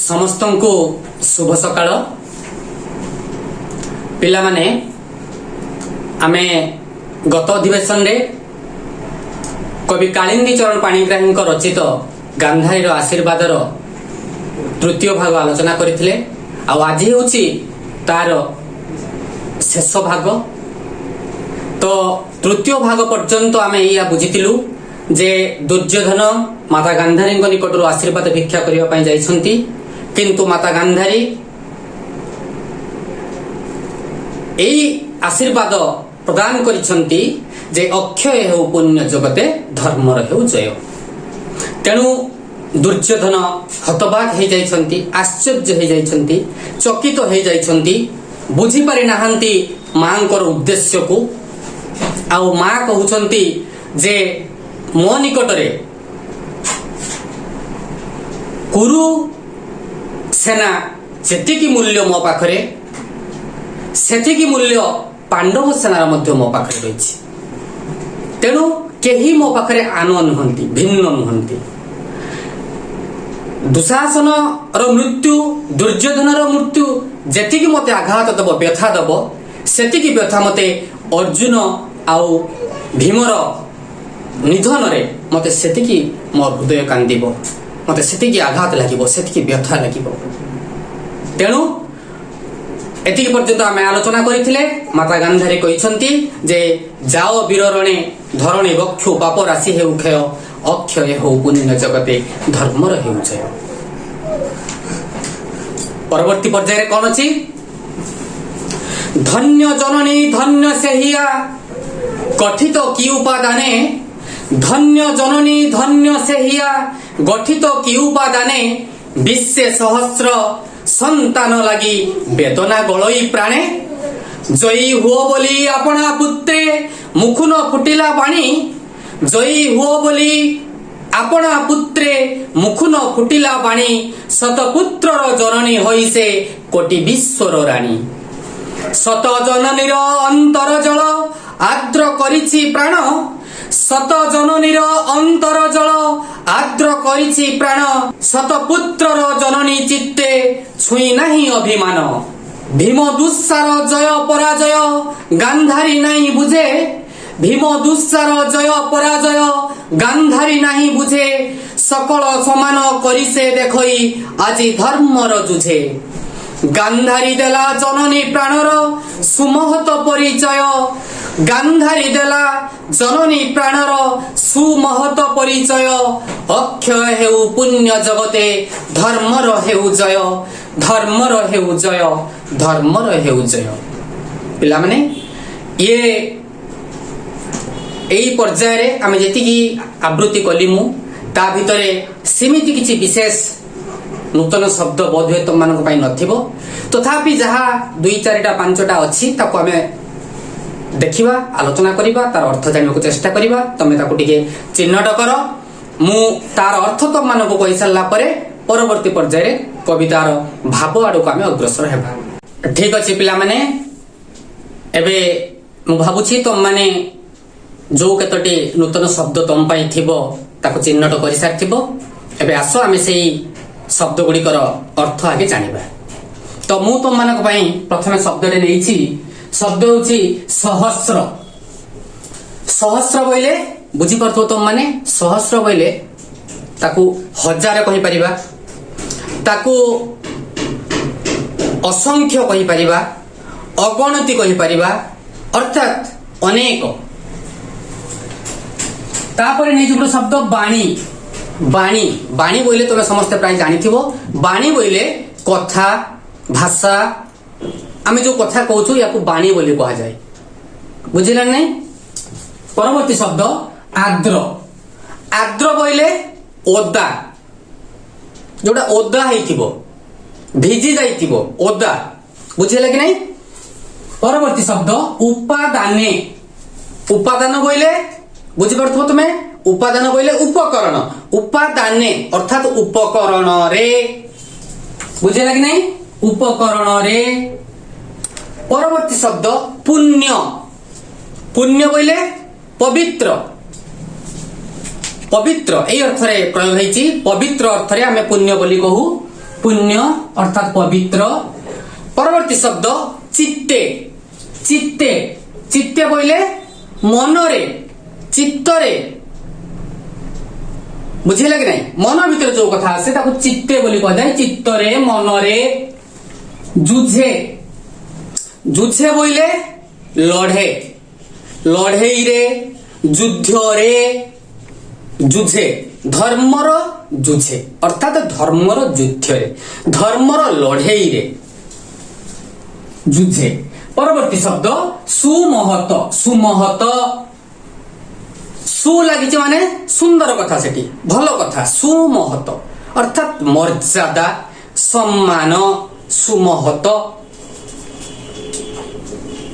समस्त को शुभ सकाळ पिला माने आमे गत अधिवेशन रे कवि कालिंदी चरण पाणिग्राही रचित गांधारी आशीर्वाद तृतीय भाग आलोचना करथिले आ आज होची तार शेष भाग। तो तृतीय भाग पर्यंत आमे या बुझितिलु जे दुर्योधन माता गांधारी निकटर आशीर्वाद भिक्षा करिया पई जाइछंती, किंतु माता गांधारी एई आशीर्वाद प्रदान करिछंती जे अक्षय हेउ पुण्य जगते धर्मर हेउ जय। तेणु दुर्योधन हतबाक हो जाइछंती, आश्चर्य हो जाइछंती, चकित हो जाइछंती, बुझी पारि नाहंती मांकर उद्देश्य को। आउ मां कहउछंती जे मो निकटरे कुरु सेना जेतिकी मूल्य मो पाखरे सेतिकी मूल्य पांडव सेनार मध्य मो पाखरे रहिछि। तेणु केही मो पाखरे आन नुहंती, भिन्न नुहंती। दुशासन रो मृत्यु, दुर्योधन रो मृत्यु जेतिकी मते आघात दब, व्यथा दब, सेतिकी व्यथा मते अर्जुन आउ भीमर निधन रे मते सेतिकी मोर हृदय कांदिब, मते सेतिकी आघात लागिब, सेतिकी व्यथा लागिब। तेणु एतिकी पर्यंत आमे आलोचना करिथिले। माता गांधारी कहिसंती जे जाओ वीररणे धरणी बक्षु पाप राशि हेउ क्षय, अक्षय हेउ पुण्य जगते धर्मर हेउ जय। परवर्ती पर्याय कोन अछि? धन्य जननी धन्य सेहिया गठित की उपादाने, धन्य जननी धन्य सेहिया गठित की उपादाने, विश्व सहस्र संतान लगी वेदना गलई प्राणे, जयी हुओ बोली अपना पुत्रे मुखुन फुटिला बाणी, जयी हुओ बोली अपना पुत्रे मुखुन फुटिला बाणी, शतपुत्रर जननी होई से कोटि विश्वर राणी, शत जननीर अंतर जल आद्र करिछि प्राण, शत जननीर अंतर जल आद्र करिछि प्राण, शतपुत्रर जननी चित्ते छुई नाही अभिमान, भीम दुस्सार जय पराजय गांधारी नाही बुझे, भीम दुस्सार जय पराजय गांधारी नाही बुझे, सकल समान करिसे देखई আজি धर्मर जुझे, गांधारी देला जननी प्राणर सुमहत परिचय, गांधारी देला जननी प्राणर सुमहत परिचय, अक्षय हेउ पुण्य जगते धर्मर हेउ जय, धर्मर हेउ जय, धर्मर हेउ जय। पिला माने ये एई पर्याय रे आमे जेतिकी आवृत्ति कली मु ता भितरे सीमित किछि विशेष नूतन शब्द बोधवे तुम मानक पाई नथिबो, तथापि जहा 2-4टा 5टा अछि ताको आमे देखिबा, आलोचना करिबा, तार अर्थ जानिବାକୁ चेष्टा करिबा। तमे ताको टिके चिन्हट कर, मु तार अर्थ तुम मानक कहि सारला परे परवर्ती पर्याय रे कवितार भाव आडो आमे अग्रसर हेबा। ठीक अछि पिला माने, एबे मु भाबुछि तुम माने जो केतोटी नूतन शब्द तुम पाई थिबो ताको चिन्हट करि सारथिबो। एबे आसो आमे सेही शब्द गुड़िकर अर्थ आगे जानिबा। तो मु तुम मानक पई प्रथमे शब्दटे नेइछि, शब्द होछि सहस्र। सहस्र बोइले बुझी परथो तुम माने, सहस्र बोइले ताकू हजार कहि परिबा, ताकू असंख्य कहि परिबा, अगणति कहि परिबा, अर्थात अनेक। तापर नेइछि शब्द बाणी। बाणी, बाणी बोइले तुम समस्त प्राय जानिथिबो। बाणी बोइले कथा भाषा, आमे जो कथा कहूछु याकू बाणी बोली कहा जाय, बुझिला नै? परवर्ती शब्द आद्र। आद्र बोइले ओदा, जोटा ओदा हेइथिबो, भिजी जाइथिबो, ओदा, बुझिला कि नै? परवर्ती शब्द उपादाने। उपादान बोइले बुझि परथो तुमे, उपादान बोइले उपकरण, उपादाने अर्थात उपकरण रे, बुझिला कि नहीं? उपकरण रे। परवर्ती शब्द पुण्य। पुण्य बोइले पवित्र, पवित्र एई अर्थ रे प्रयोग हेछि। पवित्र अर्थ रे आमे पुण्य बोली कहू। पुण्य अर्थात पवित्र। परवर्ती शब्द चित्ते। चित्ते चित्ते बोले मनरे चित्तरे बुझिले कि नहीं मन भीतर जो कथा आसे ताको चित्ते बोली कह जाए चित्तरे मनरे। जुझे जुझे बोले लढ़े लढ़ई रे युद्ध रे जुझे धर्मर जुझे अर्थात धर्मर युद्ध रे धर्मर लढ़ई रे जुझे। परवर्ती शब्द सुमहत। सुमहत सु लगी माने सुंदर कथा सेठी भल कथा सुमहत अर्थात मर्यादा सम्मान सुमहत।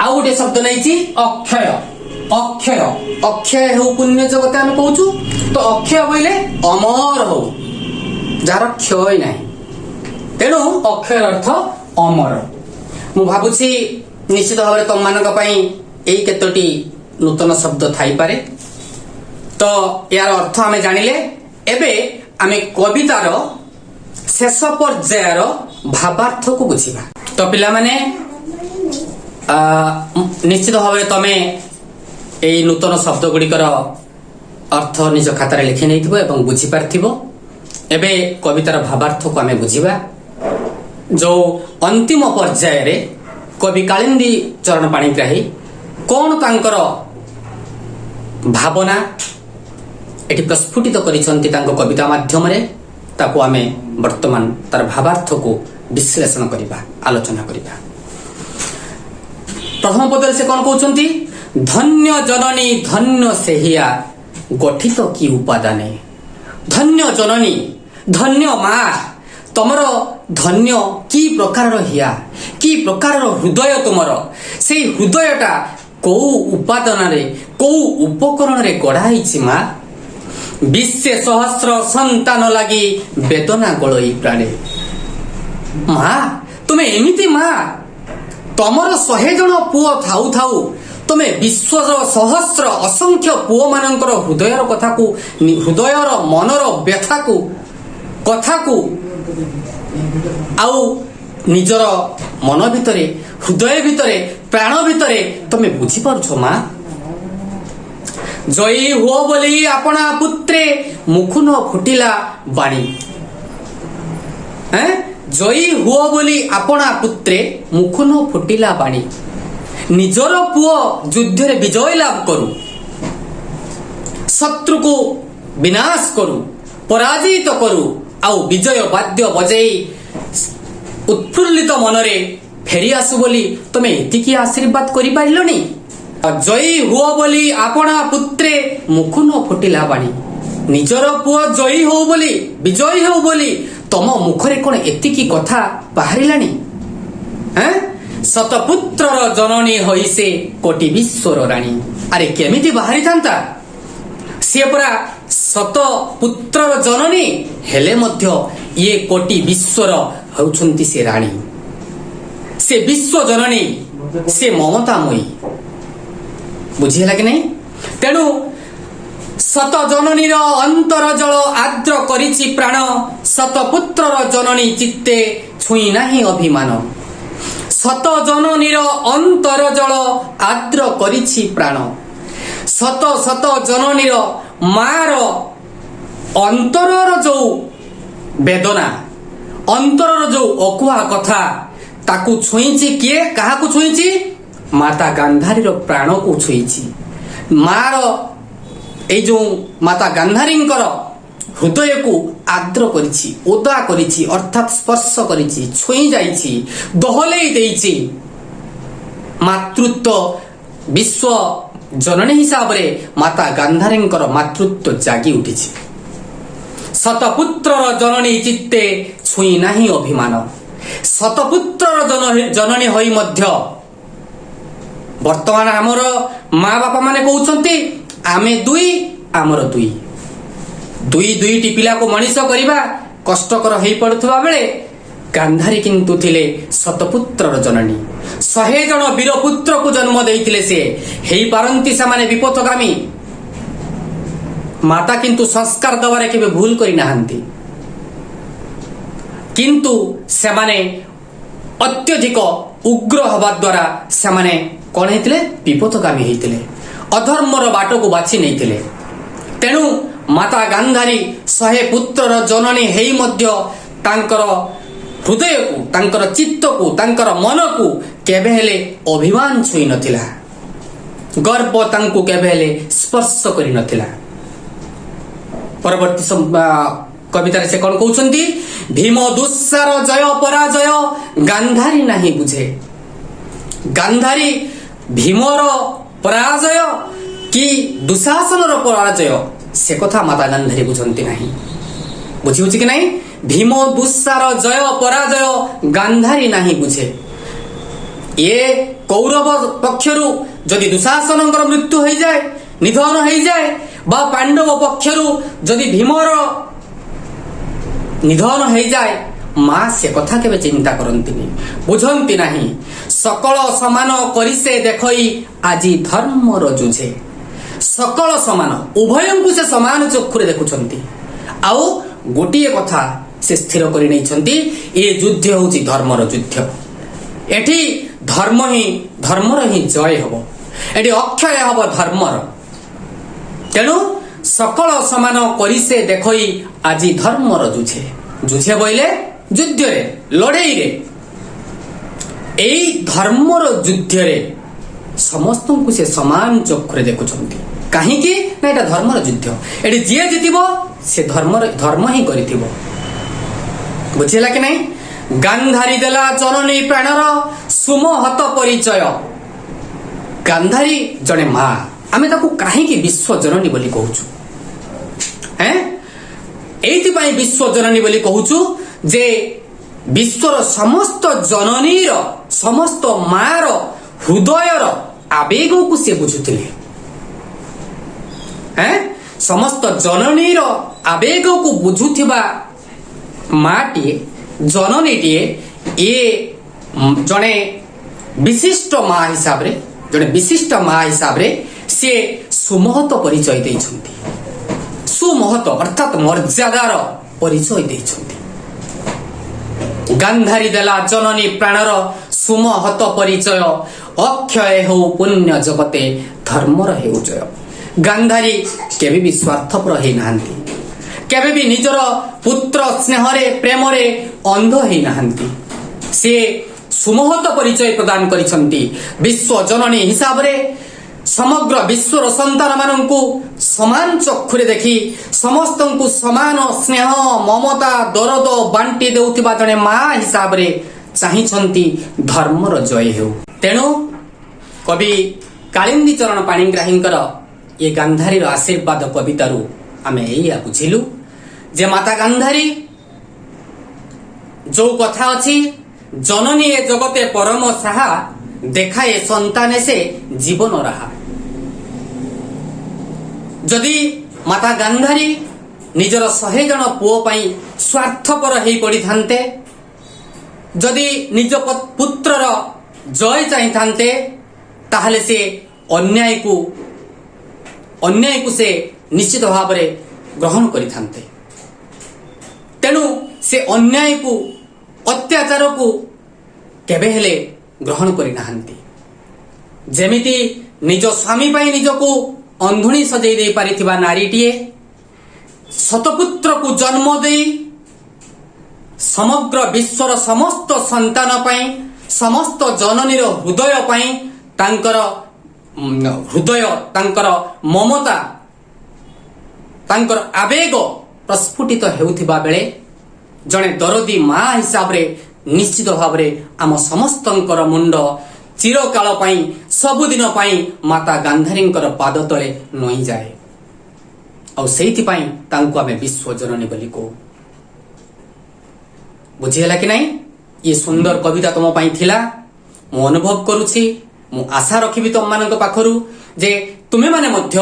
आउ गोटे शब्द नहीं अक्षय। अक्षय अक्षय हो पुण्य जगत आम कहूँ तो अक्षय बोले अमर हो जार क्षय ना तेणु अक्षय अर्थ अमर। मु भावुची निश्चित भाव में तुम मान यही केतोटी नूतन शब्द थाई पारे तो यार अर्थ आमे जानिले। एबे आमे कवितार शेष पर्यायर भावार्थ को बुझिबा। तो पिला माने निश्चित भाव में तमे एई नूतन शब्द गुड़िकर अर्थ निज खातार लिखि नैथिबो एवं बुझी पारथिबो। एबे कवितार भावार्थ को आमे बुझिबा। जो अंतिम पर्याय रे कवि कालिंदी चरण पाणिग्राही कौन तांकर भावना एटी प्रस्फुटित करिसंती तांको कविता माध्यम रे ताको आमे वर्तमान तार भावार्थ को विश्लेषण करिबा आलोचना करिबा। प्रथम पदरे से कौन कहउचंती धन्य जननी धन्य सेहिया गठित की उपादाने। धन्य जननी धन्य माँ तमर धन्य की प्रकार हिया की प्रकार हृदय तुमर से हृदयटा कौ उपादान रे कौ उपकरण रे गढ़ाई माँ। विश्व सहस्र संतान लगी वेदना गलई प्राणे। माँ तुम्हें एमिति माँ तमर 100 जन पुओ थाउ थाउ तमे विश्वर सहस्र असंख्य पुओ मानकर हृदयर कथा को हृदयर मनर व्यथा को कथा को आउ निजर मन भितरे हृदय भितरे प्राण भितरे तमे बुझी पारुछो माँ। जयी हुओ बोली आपना पुत्रे मुख न फुटिला बाणी। जयी हुओ बोली आपना पुत्रे मुख न फुटिला बाणी। निजर पुओ युद्ध रे विजय लाभ करू शत्रु को विनाश करू पराजित करू आउ विजय वाद्य बजई उत्फुल्लित मनरे फेरी आसु बोली तमे एतिकी आशीर्वाद करि पाइलनी। जयी हुओ बोली आपना पुत्रे मुख न फुटिला बाणी। निजर पुओ जयी हो बोली विजयी हो बोली तम मुखरे कोन एतिकी कथा बाहरिलानी। शतपुत्रर जननी होइसे कोटि विश्वर राणी। अरे केमिति बाहरी थांता से परा शत पुत्रर जननी हेले मध्य ये कोटि विश्वर होउछंती से राणी। से विश्व जननी से ममतामयी बुझिला कि नहीं। तेणु शत जननीर अंतर जल आद्र करिछि प्राण शतपुत्रर जननी चित्ते छुई नाही अभिमान। शत जननीर अंतर जल आद्र करिछि प्राण शत शत जननीर मार अंतरर जो वेदना अंतरर जो अकुहा कथा ताकू छुईछि किए काहाकू छुईछि माता गांधारीर प्राण को छुईछि। मार ए जो माता गांधारींकर हृदय को आद्र करिछि ओदा करिछि अर्थात स्पर्श करिछि छुई जाइछि दहलेई देइछि। मातृत्व विश्व जननी हिसाब रे माता गांधारींकर मातृत्व जागी उठिछि। शतपुत्रर जननी चित्ते छुई नाही अभिमान। शतपुत्रर जननी होई मध्य वर्तमान आमर माँ बापा माने कहउछंती आमे दुई आमर दुई दुई दुईटी पिला को मनीष करवा कष्टकर हो पड़ुवा बेले गांधारी किंतु थिले शतपुत्रर जननी 100 जन वीरपुत्र को जन्म देइथिले से हेई पारंती समाने विपथगामी। माता किंतु संस्कार दबारे केबे भूल करि नाहंती। किंतु सेमाने अत्यधिक उग्र हवा द्वारा सेमाने कौन होते विपथगामी होते अधर्मर बाट को बाछि नहीं तेणु माता गांधारी 100 पुत्रर जननी हेई मध्य तांकर हृदय को तांकर चित्त को तांकर मन को केबे हेले अभिमान छुई नथिला गर्व तांको केबे हेले स्पर्श करि नथिला। परवर्ती कवितार से कौन कहउछंती भीम दुस्सार जय पराजय गांधारी नहीं बुझे। गांधारी भीमर पराजय कि दुशासनर पराजय से कथा माता गांधारी बुझंती नहीं। बुझी कि नहीं भीम दुस्सार जय पराजय गांधारी नहीं बुझे। ये कौरव पक्षरु जदि दुशासनकर मृत्यु हो जाए निधन हो जाए बा पांडव पक्षरु जदि भीमर निधन हो जाए माँ से कथा केबे चिंता करंतिनी बुझंती नहीं। सकल समान करिसे देखई आजी धर्मर जुझे। सकल समान उभयंकु से समान चक्षुरे देखुछंती आउ गोटिए कथा से स्थिर करि नैछंती ए युद्ध होउची धर्मर युद्ध। एठी धर्मर ही जय हबो एठी अक्षय हबो धर्मर। तेणु सकल समान करिसे देखई आजी धर्मर जुझे। जुझे बोइले युद्ध रे लड़ाई रे एई धर्मर युद्ध रे समस्त को से समान चक्षुरे देखुछंती काहेकि ना एटा धर्मर युद्ध। एठी जे जितिबो से धर्म ही करिथिबो। बुझिला कि नहीं गांधारी देला जननी प्राणर सुमहत परिचय। गांधारी जने माँ आमे ताकू काहेकि विश्व जननी बोली कहूछु हैं एइथिपाई विश्व जननी बोली कहूछु जे विश्वर समस्त जननीर समस्त मार हृदयर आवेग को से बुझुथिले हैं समस्त जननीर आवेग को बुझुथिबा माटी जननीटीए ये जड़े विशिष्ट माँ हिसाब रे जड़े विशिष्ट माँ हिसाब रे से सुमहत परिचय देइछंती। सुमहत अर्थात मर्यादार परिचय देइछंती। गांधारी देला जननी प्राणर सुमहत परिचय अक्षय हो पुण्य जगते धर्मर हेउ जय। गांधारी केबे भी स्वार्थपर हे नाहंती केबे भी निजर पुत्र स्नेह रे प्रेम रे अंध हे नाहंती। से सुमहत परिचय प्रदान करिसंती विश्व जननी हिसाब रे समग्र विश्वर संतान माननकु समान चक्षुरे देखि समस्तंकु समान स्नेह ममता दरद बांटी देउथिबा जने माँ हिसाब रे चाहिछंती धर्मर जय हेउ। तेणु कवि कालिंदी चरण पाणिग्राहींकर ये गांधारी आशीर्वाद कवितारू आमे एया बुझिलु जे माता गांधारी जो कथा अछि जननी ए जगते परम साहा देखाए संताने से जीवन रहा। जदि माता गांधारी निजर 100 जन पुओ पई स्वार्थपर हेई पड़ी थांते जदि निज पुत्रर जय चाहि थांते ताहले से अन्याय को से निश्चित भाव रे ग्रहण करि थांते। तेणु से अन्याय को अत्याचार को केबे हेले ग्रहण करि नाहंती। जेमिति निज स्वामी पाई निज को अंधुणी सजै दे पारिथिबा नारीटीए शतपुत्र को जन्म दे समग्र विश्वर समस्त संतान पाई समस्त जननीर हृदय पाई तांकर हृदय तांकर ममता तांकर आवेग प्रस्फुटित हेउथिबा बेले जने दरदी माँ हिसाब रे निश्चित भाव रे आम समस्तंकर मुंड चिरकाल पाई सबुदिन पाई माता गांधारींकर पाद तले नई जाए और सेइथि पाई तांको आमे विश्व जननी बोली को। बुझिला कि नहीं ये सुंदर कविता तुम पाई थिला मु अनुभव करूछि मु आशा रखिबि तुम मानक पाखरु जे तुमे माने मध्य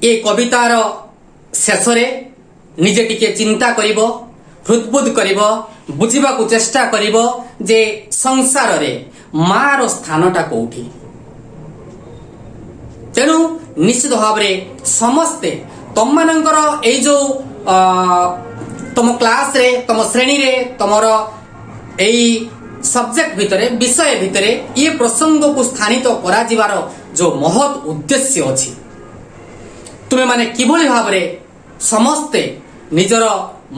ए कवितार शेष रे निजे टिके चिंता करिवो हृदबुद करिवो बुझिबा को चेष्टा करिवो जे संसार रे मार स्थानटा कोठी। तेणु निश्चित भाव रे समस्ते तुम मानकर ए जो तुम क्लास रे तुम श्रेणी रे तुमर एई सब्जेक्ट भितरे विषय भितरे ये प्रसंग को स्थानित करा जिवार जो महत उद्देश्य अछि तुमे माने किभली भाबरे समस्ते निजर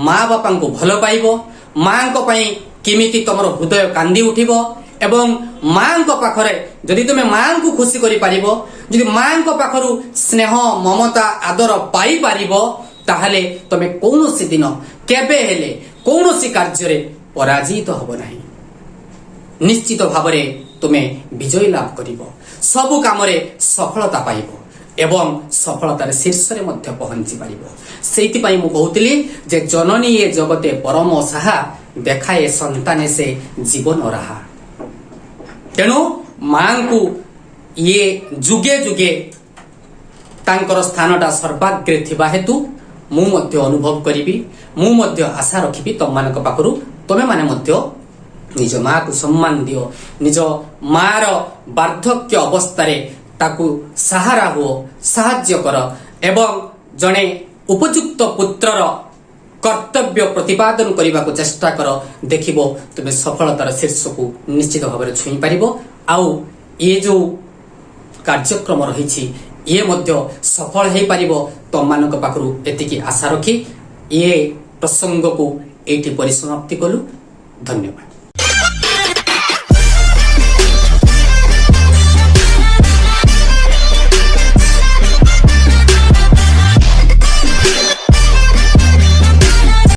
माँ बापा को भल पाइबो माँ को पई किमिति तुमर हृदय कांदी उठिबो एवं माँ को पाखरे जदि तुमे माँ को खुशी करि पारिबो जदि माँ को पाखरु स्नेह ममता आदर पाई पारिबो ताहले तुमे कौनसी दिन केबे हेले कौनसी कार्य रे पराजित हबो नाही निश्चित भावरे तुमे विजय लाभ करिबो सबु काम रे सफलता पाइबो एवं सफलतार शीर्ष रे मध्य पहुंची पारिबो सेति पई मु कहउतली जे जननी ये जगते परम साहा देखाए संताने से जीवन रहा तेणु मां को ये जुगे जुगे तांकर स्थानटा सर्वाग्रे थिबा हेतु मु मध्य अनुभव करिबी मु मध्य आशा रखिबी तम मानक पाखरु तमे माने मध्य निज माँ को सम्मान दियो निज माँ रो वार्धक्य अवस्था ताकू सहारा हो साहाଯ୍य कर एवं जने उपयुक्त पुत्रर कर्तव्य प्रतिपादन करने को चेष्टा कर देखिबो तुमे सफलतार शीर्ष को निश्चित भाव में छुई पारिबो आउ ये जो कार्यक्रम रही ये मध्य सफल हो पारिबो तम मानक पाखरु एतिकी आशा रखी ये प्रसंग को एठी परिसमाप्ति कलु धन्यवाद।